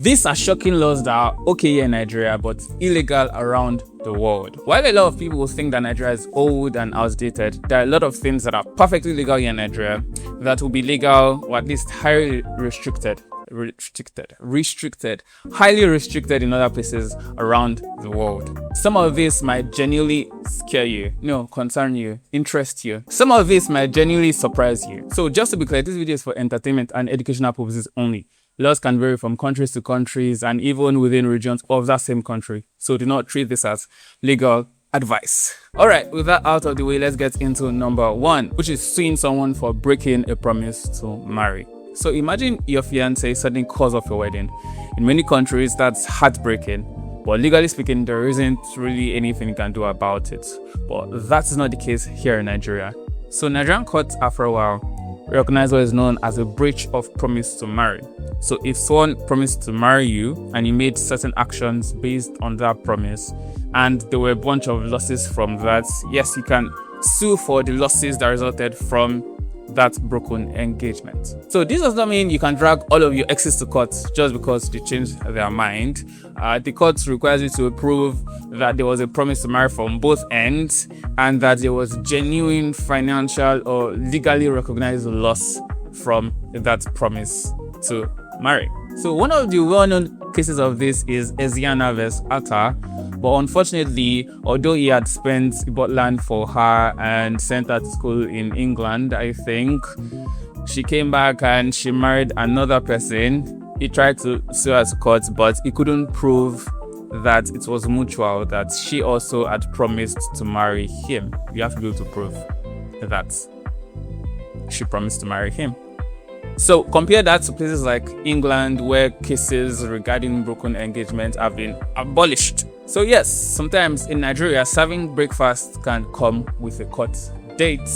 These are shocking laws that are okay here in Nigeria, but illegal around the world. While a lot of people think that Nigeria is old and outdated, there are a lot of things that are perfectly legal here in Nigeria that will be legal, or at least highly restricted, highly restricted in other places around the world. Some of this might genuinely scare you, concern you, interest you. Some of this might genuinely surprise you. So just to be clear, this video is for entertainment and educational purposes only. Laws can vary from countries to countries and even within regions of that same country. So do not treat this as legal advice. Alright, with that out of the way, let's get into number 1, which is suing someone for breaking a promise to marry. So imagine your fiancé suddenly calls off your wedding. In many countries, that's heartbreaking. But legally speaking, there isn't really anything you can do about it. But that is not the case here in Nigeria. So Nigerian courts, after a while, recognize what is known as a breach of promise to marry. So if someone promised to marry you and you made certain actions based on that promise and there were a bunch of losses from that, yes, you can sue for the losses that resulted from that broken engagement. So this does not mean you can drag all of your exes to court just because they changed their mind. The court requires you to prove that there was a promise to marry from both ends and that there was genuine financial or legally recognized loss from that promise to marry. So one of the well-known cases of this is Eziana vs. Atta, but unfortunately, although he had bought land for her and sent her to school in England, I think, she came back and she married another person. He tried to sue her to court, but he couldn't prove that it was mutual, that she also had promised to marry him. You have to be able to prove that she promised to marry him. So compare that to places like England, where cases regarding broken engagement have been abolished. So yes, sometimes in Nigeria, serving breakfast can come with a court date.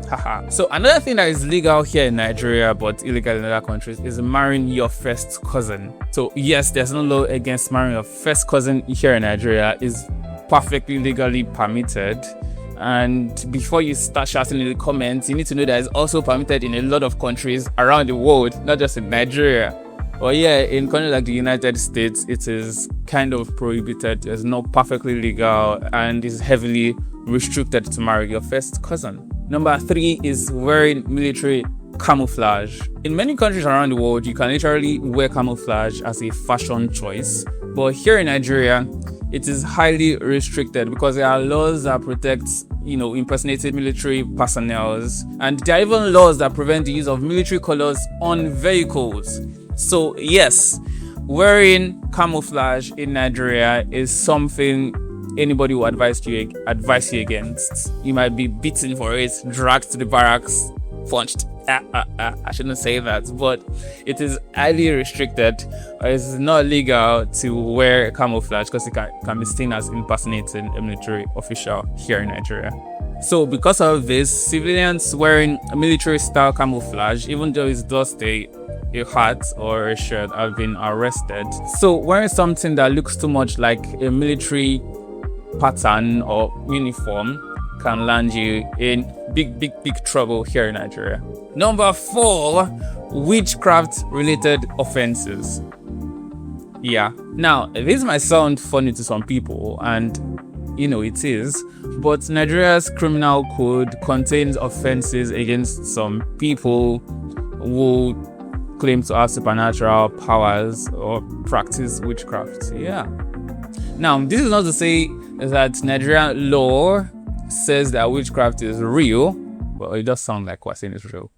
Haha. So another thing that is legal here in Nigeria but illegal in other countries is marrying your first cousin. So yes, there's no law against marrying your first cousin here in Nigeria. It's perfectly legally permitted. And before you start shouting in the comments, you need to know that it's also permitted in a lot of countries around the world, not just in Nigeria. But yeah, in countries like the United States, it is kind of prohibited. It's not perfectly legal and is heavily restricted to marry your first cousin. Number 3 is wearing military camouflage. In many countries around the world, you can literally wear camouflage as a fashion choice. But here in Nigeria, it is highly restricted because there are laws that protect, impersonated military personnel, and there are even laws that prevent the use of military colors on vehicles. So yes, wearing camouflage in Nigeria is something anybody will advise you against. You might be beaten for it, dragged to the barracks, punched. I shouldn't say that, but it is highly restricted. It's not legal to wear camouflage because it can be seen as impersonating a military official here in Nigeria. So because of this, civilians wearing military style camouflage, even though it's just a hat or a shirt, have been arrested. So wearing something that looks too much like a military pattern or uniform can land you in big trouble here in Nigeria. Number 4, witchcraft-related offenses. Yeah, now this might sound funny to some people, and it is, but Nigeria's criminal code contains offenses against some people who claim to have supernatural powers or practice witchcraft. Yeah. Now, this is not to say that Nigerian law says that witchcraft is real. Well, it does sound like we're saying it's real.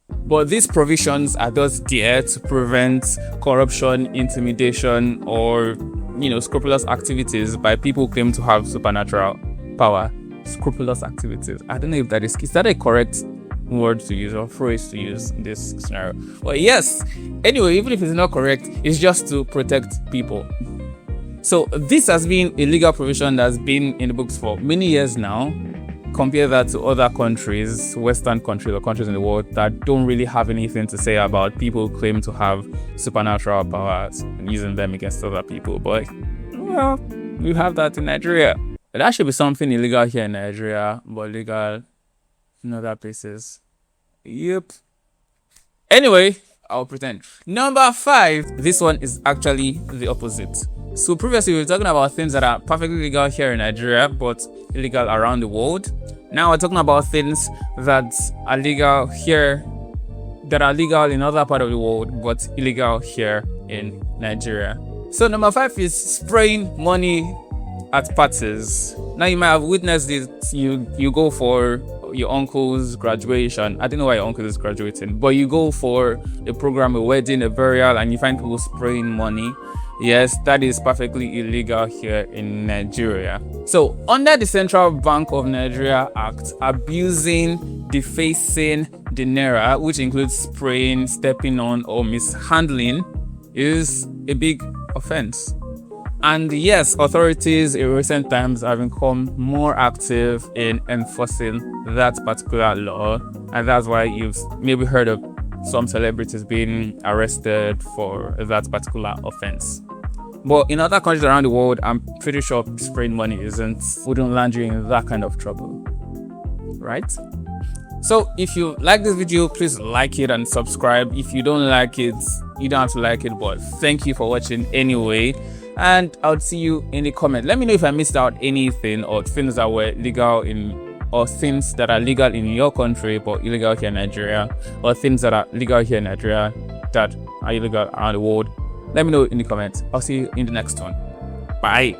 But these provisions are just there to prevent corruption, intimidation, or scrupulous activities by people who claim to have supernatural power. Scrupulous activities. I don't know if that is that a correct word to use or phrase to use in this scenario. But yes, anyway, even if it's not correct, it's just to protect people. So this has been a legal provision that's been in the books for many years now. Compare that to other countries, Western countries or countries in the world that don't really have anything to say about people who claim to have supernatural powers and using them against other people. But, well, we have that in Nigeria. That should be something illegal here in Nigeria, but legal in other places. Yep. Anyway, I'll pretend. Number 5, this one is actually the opposite. So previously we were talking about things that are perfectly legal here in Nigeria but illegal around the world. Now we're talking about things that are legal here, that are legal in other part of the world but illegal here in Nigeria. So number 5 is spraying money at parties. Now you might have witnessed this. You go for your uncle's graduation. I don't know why your uncle is graduating, but you go for a program, a wedding, a burial, and you find people spraying money. Yes, that is perfectly illegal here in Nigeria. So under the Central Bank of Nigeria Act, abusing, defacing the naira, which includes spraying, stepping on, or mishandling, is a big offense. And yes, authorities in recent times have become more active in enforcing that particular law, and that's why you've maybe heard of some celebrities being arrested for that particular offense. But in other countries around the world, I'm pretty sure spraying money wouldn't land you in that kind of trouble, right? So if you like this video, please like it and subscribe. If you don't like it, you don't have to like it, but thank you for watching anyway. And I'll see you in the comment. Let me know if I missed out anything, or things that were legal or things that are legal in your country but illegal here in Nigeria, or things that are legal here in Nigeria that are illegal around the world. Let me know in the comments. I'll see you in the next one. Bye.